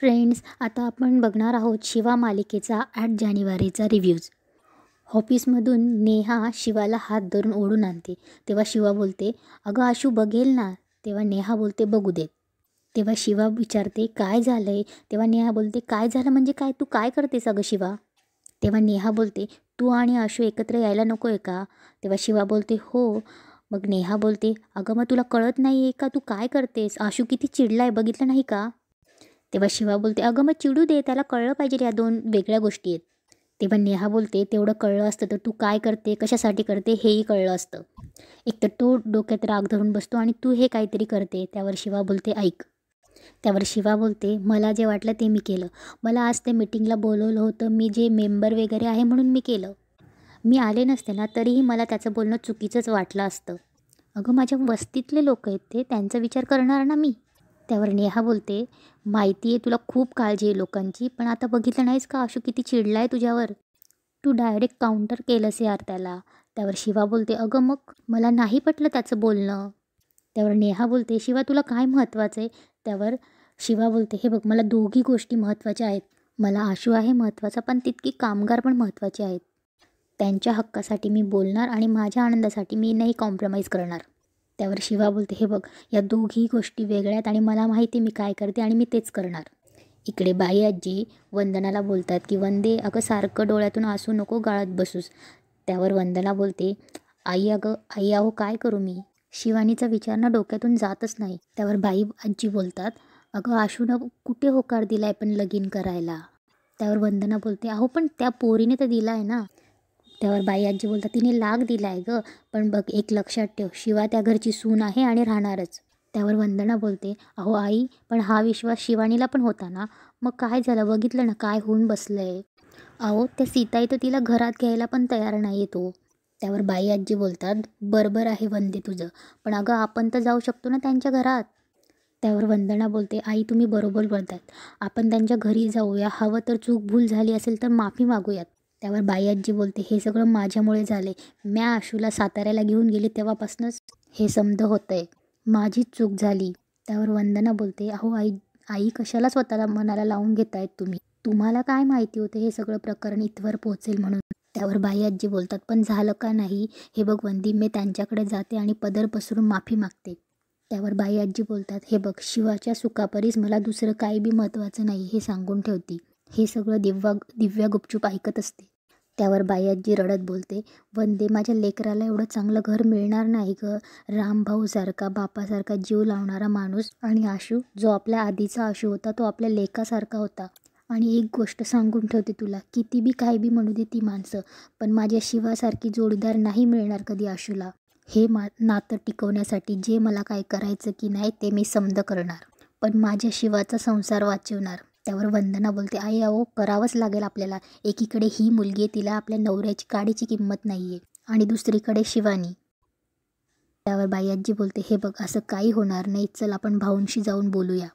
Friends, आता आपण बघणार आहोत शिवा मालिकेचा 8 जानेवारीचा रिव्ह्यूज. ऑफिसमधून नेहा शिवाला हात धरून ओढून आणते. तेव्हा शिवा बोलते, अगं आशू बघेल ना. तेव्हा नेहा बोलते, बघू देत. तेव्हा शिवा विचारते, काय झालंय? तेव्हा नेहा बोलते, काय झालं म्हणजे काय? तू काय करतेस अगं शिवा? तेव्हा नेहा बोलते, तू आणि आशू एकत्र यायला नको आहे का? तेव्हा शिवा बोलते, हो. मग नेहा बोलते, अगं मग तुला कळत नाही आहे का? तू काय करतेस? आशू किती चिडलाय, बघितलं नाही का? तेव्हा शिवा बोलते, अगं मग चिडू दे, त्याला कळलं पाहिजे या दोन वेगळ्या गोष्टी आहेत. तेव्हा नेहा बोलते, तेवढं कळलं असतं तर तू काय करते, कशासाठी करते हेही कळलं असतं. एकतर तो डोक्यात राग धरून बसतो आणि तू हे काहीतरी करते. त्यावर शिवा बोलते, ऐक. त्यावर शिवा बोलते, मला जे वाटलं ते मी केलं. मला आज ते मीटिंगला बोलवलं होतं, मी जे मेंबर वगैरे आहे म्हणून मी केलं. मी आले नसते ना तरीही मला त्याचं बोलणं चुकीचंच वाटलं असतं. अगं माझ्या वस्तीतले लोक आहेत ते, त्यांचा विचार करणार ना मी. त्यावर नेहा बोलते, माहिती आहे तुला खूप काळजी आहे लोकांची, पण आता बघितलं नाहीस का आशू किती चिडला आहे तुझ्यावर? तू डायरेक्ट काउंटर केलंस यार त्याला. त्यावर शिवा बोलते, अगं मग मला नाही पटलं त्याचं बोलणं. त्यावर नेहा बोलते, शिवा तुला काय महत्त्वाचं आहे? त्यावर शिवा बोलते, हे बघ मला दोघी गोष्टी महत्त्वाच्या आहेत. मला आशू आहे महत्त्वाचा, पण तितकी कामगार पण महत्त्वाचे आहेत. त्यांच्या हक्कासाठी मी बोलणार आणि माझ्या आनंदासाठी मी नाही कॉम्प्रोमाइज करणार. त्यावर शिवा बोलते, हे बघ या दोघी गोष्टी वेगळ्या आहेत आणि मला माहिती मी काय करते आणि मी तेच करणार. इकडे बाई आजी वंदनाला बोलतात की वंदे अगं सारखं डोळ्यातून आसू नको गाळत बसूस. त्यावर वंदना बोलते, आई अगं आई आहो काय करू मी? शिवानीचा विचार ना डोक्यातून जातच नाही. त्यावर बाई आजी बोलतात, अगं आशूनं कुठे होकार दिलाय पण लगीन करायला? त्यावर वंदना बोलते, अहो पण त्या पोरीने तर दिलाय ना. त्यावर बाई आजी बोलतात, तिने लाग दिलाय गं, पण बघ एक लक्षात ठेव, शिवा त्या घरची सून आहे आणि राहणारच. त्यावर वंदना बोलते, अहो आई पण हा विश्वास शिवानीला पण होता ना. मग काय झालं बघितलं ना काय होऊन बसलंय. अहो त्या सीताई तर तिला घरात घ्यायला पण तयार नाही तो. त्यावर बाई आजी बोलतात, बरोबर आहे वंदे तुझं, पण अगं आपण तर जाऊ शकतो ना त्यांच्या घरात. त्यावर वंदना बोलते, आई तुम्ही बरोबर बोलतात, आपण त्यांच्या घरी जाऊया, हवं तर चूक भूल झाली असेल तर माफी मागूयात. त्यावर बाई आजी बोलते, हे सगळं माझ्यामुळे झाले. म्या आशूला साताऱ्याला घेऊन गेले तेव्हापासूनच हे समज होतं आहे, माझीच चूक झाली. त्यावर वंदना बोलते, अहो आई आई कशाला स्वतःला मनाला लावून घेतायत तुम्ही? तुम्हाला काय माहिती होतं हे सगळं प्रकरण इथवर पोहोचेल म्हणून? त्यावर बाई आजी बोलतात, पण झालं का नाही हे बघ वंदी, मी त्यांच्याकडे जाते आणि पदर पसरून माफी मागते. त्यावर बाई आजी बोलतात, हे बघ शिवाच्या सुखापरीस मला दुसरं काही बी महत्त्वाचं नाही हे सांगून ठेवती. हे सगळं दिव्या गुपचूप ऐकत असते. त्यावर बाई आजी रडत बोलते, वंदे माझ्या लेकराला एवढं चांगलं घर मिळणार नाही गं. रामभाऊसारखा बापासारखा जीव लावणारा माणूस, आणि आशू जो आपल्या आधीचा आशू होता तो आपल्या लेकासारखा होता. आणि एक गोष्ट सांगून ठेवते तुला, किती बी काय बी म्हणू दे ती माणसं, पण माझ्या शिवासारखी जोडीदार नाही मिळणार कधी आशूला. हे नातं टिकवण्यासाठी जे मला काय करायचं की नाही ते मी समज करणार, पण माझ्या शिवाचा संसार वाचवणार. त्यावर वंदना बोलते, आई अहो करावंच लागेल आपल्याला. एकीकडे ही मुलगी आहे, तिला आपल्या नवऱ्याची काडीची किंमत नाही आहे, आणि दुसरीकडे शिवानी. त्यावर बाई आजी बोलते, हे बघ असं काही होणार नाही, चल आपण भाऊंशी जाऊन बोलूया.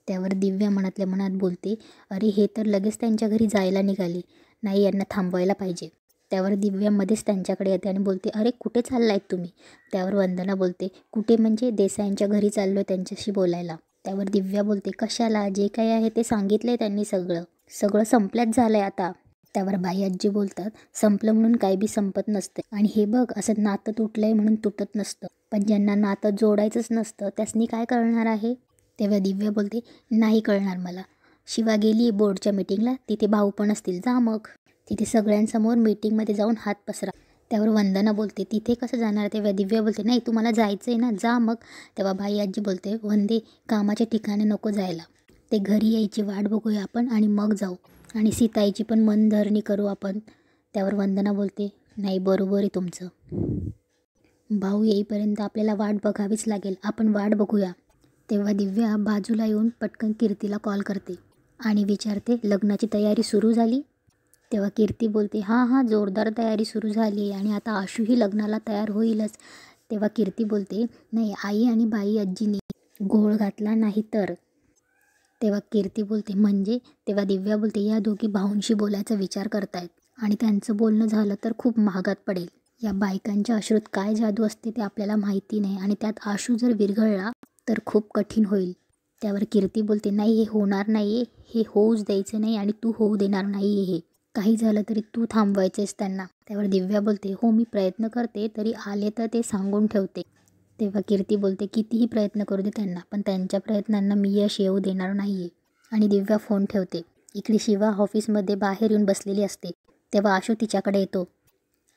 त्यावर दिव्या मनातल्या मनात बोलते, अरे हे तर लगेच त्यांच्या घरी जायला निघाले, नाही यांना थांबवायला पाहिजे. त्यावर दिव्या मध्येच त्यांच्याकडे येते आणि बोलते, अरे कुठे चाललायत तुम्ही? त्यावर वंदना बोलते, कुठे म्हणजे देसाईंच्या घरी चाललो त्यांच्याशी बोलायला. त्यावर दिव्या बोलते, कशाला? जे काही आहे ते सांगितलंय त्यांनी, सगळं सगळं संपल्याच झालंय आता. त्यावर बाई आजी बोलतात, संपलं म्हणून काही बी संपत नसते, आणि हे बघ असं नातं तुटलंय म्हणून तुटत नसतं, पण ज्यांना नातं जोडायचंच नसतं त्यासनी काय करणार आहे? तेव्हा दिव्या बोलते, नाही कळणार मला. शिवा गेली बोर्डच्या मीटिंगला, तिथे भाऊ पण असतील, जा मग तिथे सगळ्यांसमोर मीटिंगमध्ये जाऊन हात पसरा. त्यावर वंदना बोलते, तिथे कसं जाणार? तेव्हा दिव्या बोलते, नाही तुम्हाला जायचं आहे ना, जा मग. तेव्हा बाई आजी बोलते, वंदे कामाच्या ठिकाणी नको जायला, ते घरी यायची वाट बघूया आपण आणि मग जाऊ, आणि सीताईची पण मनधरणी करू आपण. त्यावर वंदना बोलते, नाही बरोबर आहे तुमचं, भाऊ येईपर्यंत आपल्याला वाट बघावीच लागेल, आपण वाट बघूया. तेव्हा दिव्या बाजूला येऊन पटकन कीर्तीला कॉल करते आणि विचारते, लग्नाची तयारी सुरू झाली? तेव्हा कीर्ती बोलते, हां हां जोरदार तयारी सुरू झाली आहे, आणि आता आशूही लग्नाला तयार होईलच. तेव्हा कीर्ती बोलते, नाही आई आणि बाई आजीनी घोळ घातला नाही तर. तेव्हा कीर्ती बोलते, म्हणजे? तेव्हा दिव्या बोलते, या दोघी भाऊंशी बोलायचा विचार करतायत, आणि त्यांचं बोलणं झालं तर खूप महागात पडेल. या बायकांच्या अश्रूत काय जादू असते ते आपल्याला माहिती नाही, आणि त्यात आशू जर विरघळला तर खूप कठीण होईल. त्यावर कीर्ती बोलते, नाही हे होणार नाही, हे होऊच द्यायचं नाही आणि तू होऊ देणार नाही, हे काही झालं तरी तू थांबवायचेस त्यांना. त्यावर दिव्या बोलते, हो मी प्रयत्न करते, तरी आले तर ते सांगून ठेवते. तेव्हा कीर्ती बोलते, कितीही प्रयत्न करू दे त्यांना, पण त्यांच्या प्रयत्नांना मी यश येऊ देणार नाही आहे. आणि दिव्या फोन ठेवते. इकडे शिवा ऑफिसमध्ये बाहेर येऊन बसलेली असते. तेव्हा आशू तिच्याकडे येतो.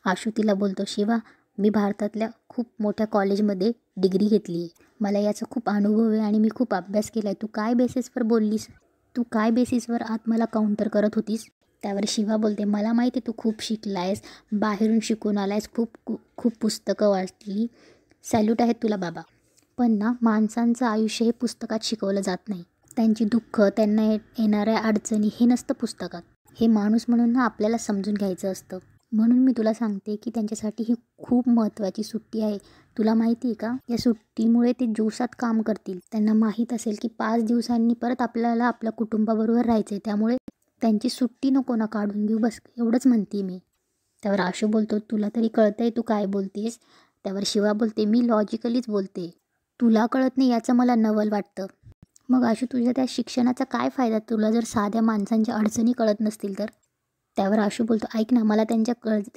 आशू तिला बोलतो, शिवा मी भारतातल्या खूप मोठ्या कॉलेजमध्ये डिग्री घेतली आहे. मला याचा खूप अनुभव आहे आणि मी खूप अभ्यास केला आहे. तू काय बेसिसवर बोललीस? तू काय बेसिसवर आत मला काउंटर करत होतीस? त्यावर शिवा बोलते, मला माहिती आहे तू खूप शिकला आहेस, बाहेरून शिकून आला आहेस, खूप पुस्तकं वाचली, सॅल्यूट आहेत तुला बाबा. पण ना माणसांचं आयुष्य हे पुस्तकात शिकवलं जात नाही. त्यांची दुःख, त्यांना येणाऱ्या अडचणी हे नसतं पुस्तकात. हे माणूस म्हणून ना आपल्याला समजून घ्यायचं असतं. म्हणून मी तुला सांगते की त्यांच्यासाठी ही खूप महत्त्वाची सुट्टी आहे. तुला माहिती आहे का, या सुट्टीमुळे ते जोशात काम करतील. त्यांना माहीत असेल की 5 दिवसांनी परत आपल्याला आपल्या कुटुंबाबरोबर राहायचं आहे, त्यामुळे त्यांची सुट्टी नको ना काढून घेऊ, बस एवढंच म्हणते मी. त्यावर आशू बोलतो, तुला तरी कळतंय तू काय बोलतेस? त्यावर शिवा बोलते, मी लॉजिकलीच बोलते, तुला कळत नाही याचं मला नवल वाटतं. मग आशू तुझ्या त्या शिक्षणाचा काय फायदा, तुला जर साध्या माणसांच्या अडचणी कळत नसतील तर? त्यावर आशू बोलतो, ऐक ना, मला त्यांच्या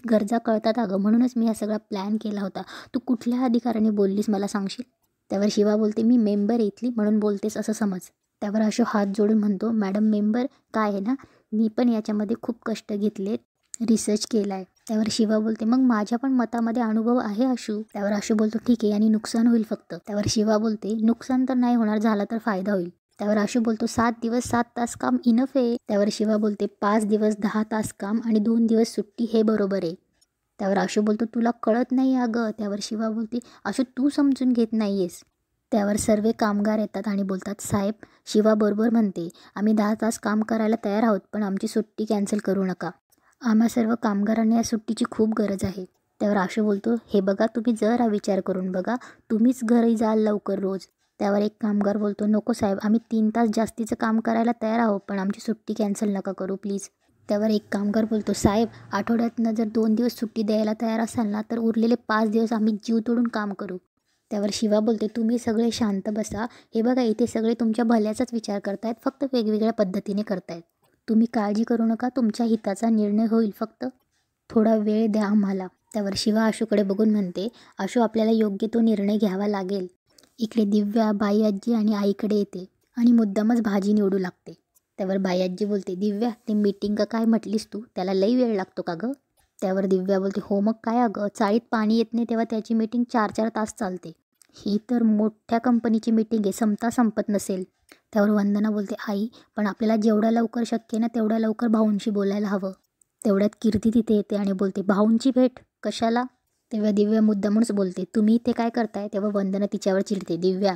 गरजा कळतात अगं, म्हणूनच मी हा सगळा प्लॅन केला होता. तू कुठल्या अधिकाराने बोललीस मला सांगशील? त्यावर शिवा बोलते, मी मेंबर इथली म्हणून बोलतेस असं समज. त्यावर आशू हात जोडून म्हणतो, मॅडम मेंबर काय आहे ना, मी पण याच्यामध्ये खूप कष्ट घेतलेत, रिसर्च केला आहे. त्यावर शिवा बोलते, मग माझ्या पण मतामध्ये अनुभव आहे आशू. त्यावर आशू बोलतो, ठीक आहे आणि नुकसान होईल फक्त. त्यावर शिवा बोलते, नुकसान तर नाही होणार, झालं तर फायदा होईल. त्यावर आशू बोलतो, 7 दिवस 7 तास काम इनफ आहे. त्यावर शिवा बोलते, 5 दिवस 10 तास काम आणि 2 दिवस सुट्टी हे बरोबर आहे. त्यावर आशू बोलतो, तुला कळत नाही अगं. त्यावर शिवा बोलते, आशू तू समजून घेत नाही आहेस. त्यावर सर्व कामगार येतात आणि बोलतात, साहेब शिवा बरोबर म्हणते, आम्ही 10 तास काम करायला तयार आहोत, पण आमची सुट्टी कॅन्सल करू नका. आम्हा सर्व कामगारांना या सुट्टीची खूप गरज आहे. त्यावर आशू बोलतो, हे बघा तुम्ही जरा विचार करून बघा, तुम्हीच घरी जाल लवकर रोज. त्यावर एक कामगार बोलतो, नको साहेब, आम्ही 3 तास जास्तीचं काम करायला तयार आहोत, पण आमची सुट्टी कॅन्सल नका करू प्लीज. त्यावर एक कामगार बोलतो, साहेब आठवड्यातनं जर 2 दिवस सुट्टी द्यायला तयार असाल ना, तर उरलेले 5 दिवस आम्ही जीव तोडून काम करू. त्यावर शिवा बोलते, तुम्ही सगळे शांत बसा. हे बघा इथे सगळे तुमच्या भल्याचाच विचार करतायत, फक्त वेगवेगळ्या पद्धतीने करतायत. तुम्ही काळजी करू नका, तुमच्या हिताचा निर्णय होईल, फक्त थोडा वेळ द्या आम्हाला. त्यावर शिवा आशूकडे बघून म्हणते, आशू आपल्याला योग्य तो निर्णय घ्यावा लागेल. इकडे दिव्या बाई आजी आणि आईकडे येते आणि मुद्दामच भाजी निवडू लागते. त्यावर बाई आजी बोलते, दिव्या ते मीटिंग का काय म्हटलीस तू, त्याला लई वेळ लागतो का गं? त्यावर दिव्या बोलते, हो मग काय अगं, चाळीत पाणी येत नाही तेव्हा त्याची मीटिंग 4-4 तास चालते. ही तर मोठ्या कंपनीची मीटिंग आहे, संपत नसेल. त्यावर वंदना बोलते, आई पण आपल्याला जेवढ्या लवकर शक्य ना तेवढ्या लवकर भाऊंशी बोलायला हवं. तेवढ्यात कीर्ती तिथे येते आणि बोलते, भाऊंची भेट कशाला? तेव्हा दिव्या मुद्दामच बोलते, तुम्ही इथे काय करताय? तेव्हा वंदना तिच्यावर चिडते, दिव्या,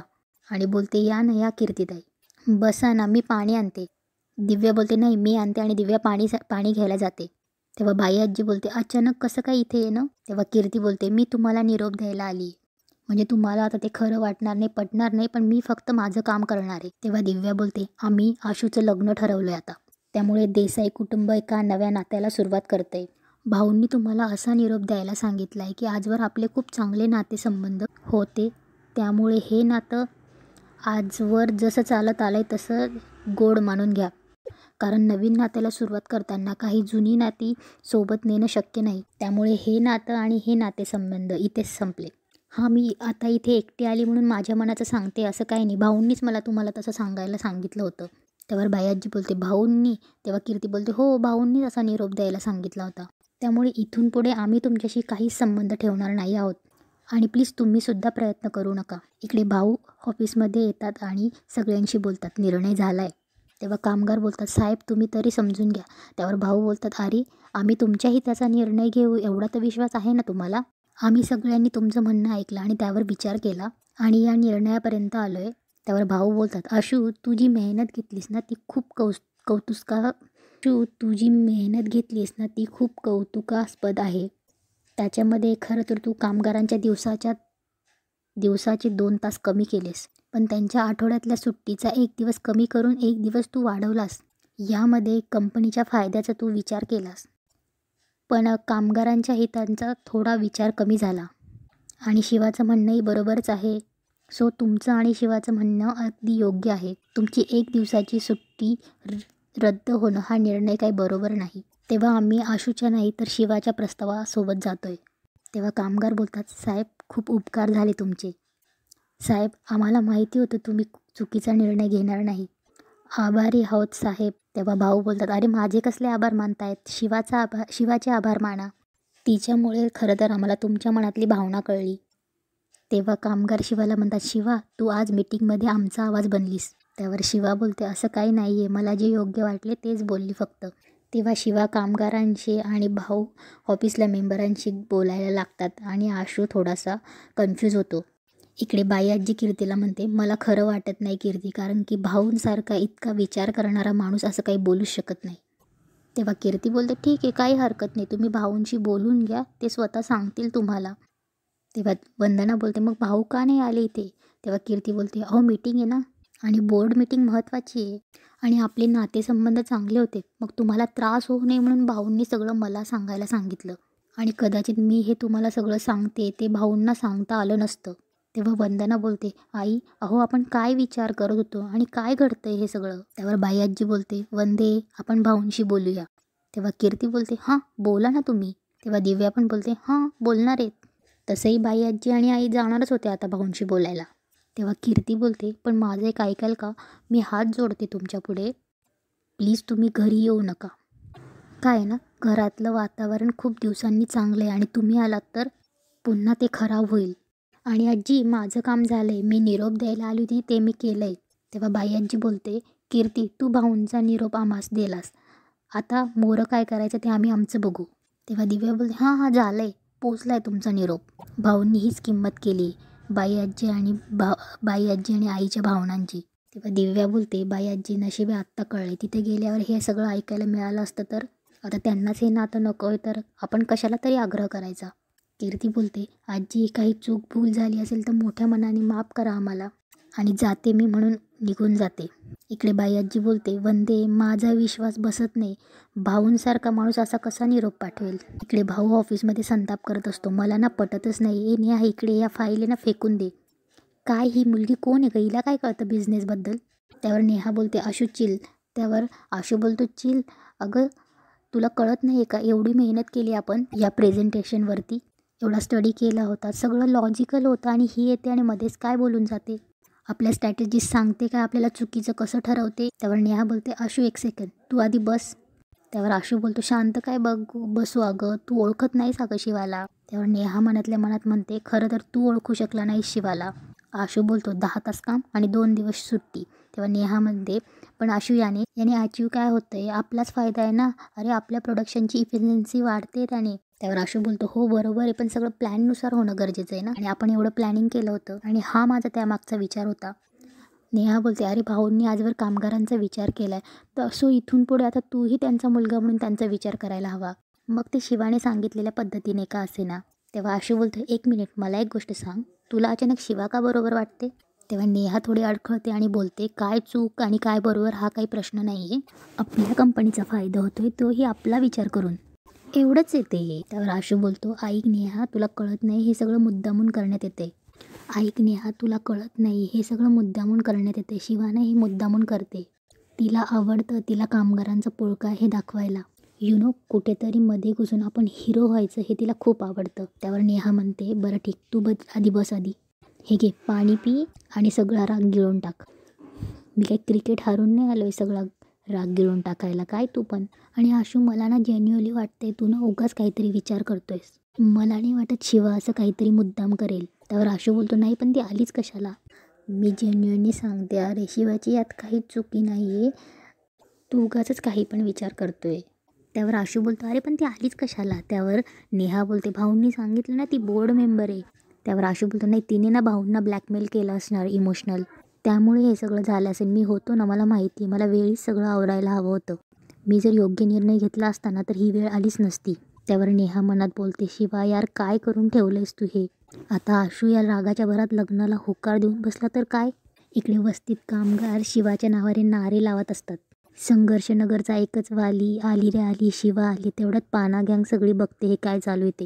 आणि बोलते, या ना या कीर्तीताई, बसा ना, मी पाणी आणते. दिव्या बोलते, नाही मी आणते, आणि दिव्या पाणी घ्यायला जाते. तेव्हा बाई आजी बोलते, अचानक कसं काय इथे येणं? तेव्हा कीर्ती बोलते, मी तुम्हाला निरोप द्यायला आली, म्हणजे तुम्हाला आता ते खरं वाटणार नाही, पटणार नाही, पण मी फक्त माझं काम करणार आहे. तेव्हा दिव्या बोलते, आम्ही आशूचं लग्न ठरवलं आहे आता, त्यामुळे देसाई कुटुंब एका नव्या नात्याला सुरुवात करते. भाऊंनी तुम्हाला असा निरोप द्यायला सांगितला आहे की आजवर आपले खूप चांगले नातेसंबंध होते, त्यामुळे हे नातं आजवर जसं चालत आलं आहे तसं गोड मानून घ्या, कारण नवीन नात्याला सुरुवात करताना काही जुनी नाती सोबत नेणं शक्य नाही, त्यामुळे हे नातं आणि हे नातेसंबंध इथेच संपले. हां, मी आता इथे एकटी आली म्हणून माझ्या मनाचं सांगते असं काही नाही, भाऊंनीच मला तुम्हाला तसं सांगायला सांगितलं होतं. त्यावर बाई आजी बोलते, भाऊंनी? तेव्हा कीर्ती बोलते, हो भाऊंनीच असा निरोप द्यायला सांगितला होता, त्यामुळे इथून पुढे आम्ही तुमच्याशी काहीच संबंध ठेवणार नाही आहोत, आणि प्लीज तुम्हीसुद्धा प्रयत्न करू नका. इकडे भाऊ ऑफिसमध्ये येतात आणि सगळ्यांशी बोलतात, निर्णय झाला आहे. तेव्हा कामगार बोलतात, साहेब तुम्ही तरी समजून घ्या. त्यावर भाऊ बोलतात, अरे आम्ही तुमच्या हिताचा निर्णय घेऊ एवढा तर विश्वास आहे ना तुम्हाला? आम्ही सगळ्यांनी तुमचं म्हणणं ऐकलं आणि त्यावर विचार केला आणि या निर्णयापर्यंत आलो आहे. त्यावर भाऊ बोलतात, आशू तू जी मेहनत घेतलीस ना ती खूप तुझी मेहनत घेतलीस ना ती खूप कौतुकास्पद आहे. त्याच्यामध्ये खरं तर तू कामगारांच्या दिवसाचे 2 तास कमी केलेस, पण त्यांच्या आठवड्यातल्या सुट्टीचा 1 दिवस कमी करून 1 दिवस तू वाढवलास. यामध्ये कंपनीच्या फायद्याचा तू विचार केलास, पण कामगारांच्या हितांचा थोडा विचार कमी झाला. आणि शिवाचं म्हणणंही बरोबरच आहे, सो तुमचं आणि शिवाचं म्हणणं अगदी योग्य आहे. तुमची 1 दिवसाची सुट्टी रद्द होणं हा निर्णय काही बरोबर नाही. तेव्हा आम्ही आशूच्या नाही तर शिवाच्या प्रस्तावासोबत जातोय. तेव्हा कामगार बोलतात, साहेब खूप उपकार झाले तुमचे. साहेब आम्हाला माहिती होतं तुम्ही चुकीचा निर्णय घेणार नाही. आभारी आहोत साहेब. तेव्हा भाऊ बोलतात, अरे माझे कसले आभार मानतायत, शिवाचे आभार माना. तिच्यामुळे खरं तर आम्हाला तुमच्या मनातली भावना कळली. तेव्हा कामगार शिवाला म्हणतात, शिवा तू आज मीटिंगमध्ये आमचा आवाज बनलीस. त्यावर शिवा बोलते, असं काही नाही आहे, मला जे योग्य वाटले तेच बोलली फक्त. तेव्हा शिवा कामगारांशी आणि भाऊ ऑफिसल्या मेंबरांशी बोलायला लागतात आणि आशू थोडासा कन्फ्यूज होतो. इकडे बाई आजी कीर्तीला म्हणते, मला खरं वाटत नाही कीर्ती, कारण की भाऊंसारखा इतका विचार करणारा माणूस असं काही बोलूच शकत नाही. तेव्हा कीर्ती बोलते, ठीक आहे काही हरकत नाही, तुम्ही भाऊंशी बोलून घ्या, ते स्वतः सांगतील तुम्हाला. तेव्हा वंदना बोलते, मग भाऊ का नाही आले इथे. तेव्हा कीर्ती बोलते, अहो मीटिंग आहे ना, आणि बोर्ड मीटिंग महत्त्वाची आहे आणि आपले नातेसंबंध चांगले होते, मग तुम्हाला त्रास होऊ नये म्हणून भाऊंनी सगळं मला सांगायला सांगितलं आणि कदाचित मी हे तुम्हाला सगळं सांगते ते भाऊंना सांगता आलं नसतं. तेव्हा वंदना बोलते, आई अहो आपण काय विचार करत होतो आणि काय घडतंय हे सगळं. त्यावर बाई आजी बोलते, वंदे आपण भाऊंशी बोलूया. तेव्हा कीर्ती बोलते, हां बोला ना तुम्ही. तेव्हा दिव्या पण बोलते, हां बोलणार आहेत. तसंही बाई आजी आणि आई जाणारच होते आता भाऊंशी बोलायला. तेव्हा कीर्ती बोलते, पण माझं एक ऐकाल का, मी हात जोडते तुमच्या पुढे, प्लीज तुम्ही घरी येऊ नका. काय ना घरातलं वातावरण खूप दिवसांनी चांगलं आहे आणि तुम्ही आलात तर पुन्हा ते खराब होईल. आणि आजी माझं काम झालं आहे, मी निरोप द्यायला आली होती ते मी केलं आहे. तेव्हा बाई आजी बोलते, कीर्ती तू भाऊंचा निरोप आम्हास दिलास, आता मोरं काय करायचं ते आम्ही आमचं बघू. तेव्हा दिव्या बोलते, हां हां झालं आहे, पोचला आहे तुमचा निरोप. भाऊंनी हीच किंमत केली बाई आजी आणि आईच्या भावनांची. तेव्हा दिव्या बोलते, बाई आजी नशिबे आत्ता कळले, तिथे गेल्यावर हे सगळं ऐकायला मिळालं असतं तर. आता त्यांनाच हे नातं नको आहे तर आपण कशाला तरी आग्रह करायचा. कीर्ती बोलते, आजी काही चूक भूल झाली असेल तर मोठ्या मनाने माफ करा आम्हाला, आणि जाते मी म्हणून निघून जाते. इकडे बाई आजी बोलते, वंदे माझा विश्वास बसत नाही, भाऊंसारखा माणूस असा कसा निरोप पाठवेल. इकडे भाऊ ऑफिसमध्ये संताप करत असतो, मला ना पटतच नाही, ए नेहा इकडे या फाईल ना फेकून दे. काय ही मुलगी कोण आहे का, हिला काय कळतं बिझनेसबद्दल. त्यावर नेहा बोलते, आशू चिल. त्यावर आशू बोलतो, चिल अगं तुला कळत नाही का, एवढी मेहनत केली आपण या प्रेझेंटेशनवरती, एवढा स्टडी केला होता, सगळं लॉजिकल होतं आणि ही येते आणि मध्येच काय बोलून जाते, आपल्या स्ट्रॅटेजीज सांगते काय, आपल्याला चुकीचं कसं ठरवते. त्यावर नेहा बोलते, आशू एक सेकंड तू आधी बस. त्यावर आशू बोलतो, शांत काय बसू अगं, तू ओळखत नाहीस अगं शिवाला. त्यावर नेहा मनातल्या मनात म्हणते, खरं तर तू ओळखू शकला नाहीस शिवाला. आशू बोलतो, 10 तास काम आणि 2 दिवस सुट्टी. तेव्हा नेहा म्हणते, पण आशू याने अचीव काय होतं आहे, आपलाच फायदा आहे ना, अरे आपल्या प्रोडक्शनची इफिशियन्सी वाढते त्याने. त्यावर आशू बोलतो, हो बरोबर आहे, पण सगळं प्लॅननुसार होणं गरजेचं आहे ना, आणि आपण एवढं प्लॅनिंग केलं होतं आणि हा माझा त्यामागचा विचार होता. नेहा बोलते, अरे भाऊंनी आजवर कामगारांचा विचार केला आहे, तर असो इथून पुढे आता तूही त्यांचा मुलगा म्हणून त्यांचा विचार करायला हवा, मग ते शिवाने सांगितलेल्या पद्धतीने का असे ना. तेव्हा आशू बोलतो, 1 मिनिट मला एक गोष्ट सांग, तुला अचानक शिवा का बरोबर वाटते. तेव्हा नेहा थोडी अडखळते आणि बोलते, काय चूक आणि काय बरोबर हा काही प्रश्न नाही आहे, आपल्या कंपनीचा फायदा होतोय तोही आपला विचार करून, एवढंच येते. त्यावर आशू बोलतो, ऐक नेहा तुला कळत नाही, हे सगळं मुद्दामून करण्यात येते. ऐक नेहा तुला कळत नाही, हे सगळं मुद्दामून करण्यात येते, शिवाने हे मुद्दामून करते, तिला आवडतं तिला कामगारांचा पोळका हे दाखवायला, कुठेतरी मध्ये घुसून आपण हिरो व्हायचं हे तिला खूप आवडतं. त्यावर नेहा म्हणते, बरं ठीक तू आधी बस आधी, हे घे पाणी पी आणि सगळा राग गिळून टाक. मी काही क्रिकेट हारून नाही आलो आहे सगळा राग गिळून टाकायला, काय तू पण. आणि आशू मला ना जेन्युअनली वाटते तू ना उगाच काहीतरी विचार करतोयस, मला नाही वाटत शिवा असं काहीतरी मुद्दाम करेल. त्यावर आशू बोलतो, नाही पण ती आलीच कशाला, मी जेन्युअनली सांगते, अरे शिवाची यात काही चुकी नाही आहे, तू उगाचच काही पण विचार करतोय. त्यावर आशू बोलतो, अरे पण ती आलीच कशाला. त्यावर नेहा बोलते, भाऊंनी सांगितलं ना ती बोर्ड मेंबर आहे. त्यावर आशू बोलतो, नाही तिने ना भाऊंना ब्लॅकमेल केलं असणार इमोशनल, त्यामुळे हे सगळं झालं असेल, मी होतो ना मला माहिती आहे, मला वेळीच सगळं आवरायला हवं होतं, मी जर योग्य निर्णय घेतला असताना तर ही वेळ आलीच नसती. त्यावर नेहा मनात बोलते, शिवा यार काय करून ठेवलंयस तू हे, आता आशू या रागाच्या भरात लग्नाला होकार देऊन बसला तर काय. इकडे वस्तीत कामगार शिवाच्या नावाने नारे लावत असतात, संघर्ष नगरचा एकच वाली, आली रे आली शिवा आली. तेवढ्यात पाना गँग सगळी बघते हे काय चालू आहे ते.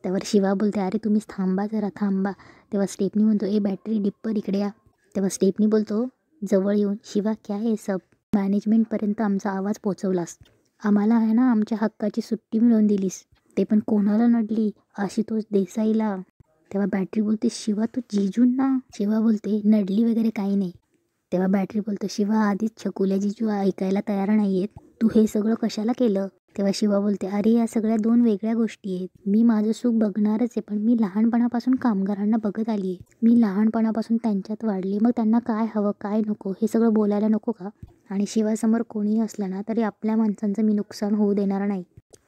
त्यावर शिवा बोलते, अरे तुम्हीच थांबा जरा, थांबा. तेव्हा स्टेपनी म्हणतो, ए बॅटरी डिप्पर इकडे या. तेव्हा स्टेपनी बोलतो जवळ येऊन, शिवा क्या हे सब, मॅनेजमेंटपर्यंत आमचा आवाज पोचवलास, आम्हाला आहे ना आमच्या हक्काची सुट्टी मिळवून दिलीस, ते पण कोणाला नडली, आशुतोष देसाईला. तेव्हा बॅटरी बोलते, शिवा तू जिजूंना. शिवा बोलते, नडली वगैरे काही नाही. तेव्हा बॅटरी बोलतो, शिवा आधीच छकुल्या जिजू ऐकायला तयार नाही आहेत, तू हे सगळं कशाला केलं. तेव्हा शिवा बोलते, अरे या सगळ्या 2 वेगळ्या गोष्टी आहेत. मी माझं सुख बघणारच आहे, पण मी लहानपणापासून कामगारांना बघत आली आहे, मी लहानपणापासून त्यांच्यात वाढली, मग त्यांना काय हवं काय नको हे सगळं बोलायला नको का. आणि शिवासमोर कोणीही असलं ना तरी आपल्या माणसांचं मी नुकसान होऊ देणार नाही.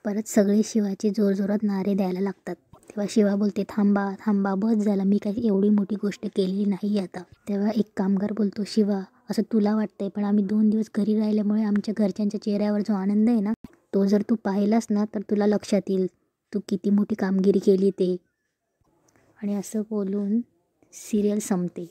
परत सगळे शिवाचे जोरजोरात नारे द्यायला लागतात. तेव्हा शिवा बोलते, थांबा थांबा, बस झालं, मी काही एवढी मोठी गोष्ट केलेली नाही आता. तेव्हा एक कामगार बोलतो, शिवा असं तुला वाटतंय, पण आम्ही 2 दिवस घरी राहिल्यामुळे आमच्या घरच्यांच्या चेहऱ्यावर जो आनंद आहे ना, तो जर तू पाहिलास ना तर तुला लक्षात येईल तू किती मोठी कामगिरी केली ते. आणि असं बोलून सिरियल संपते.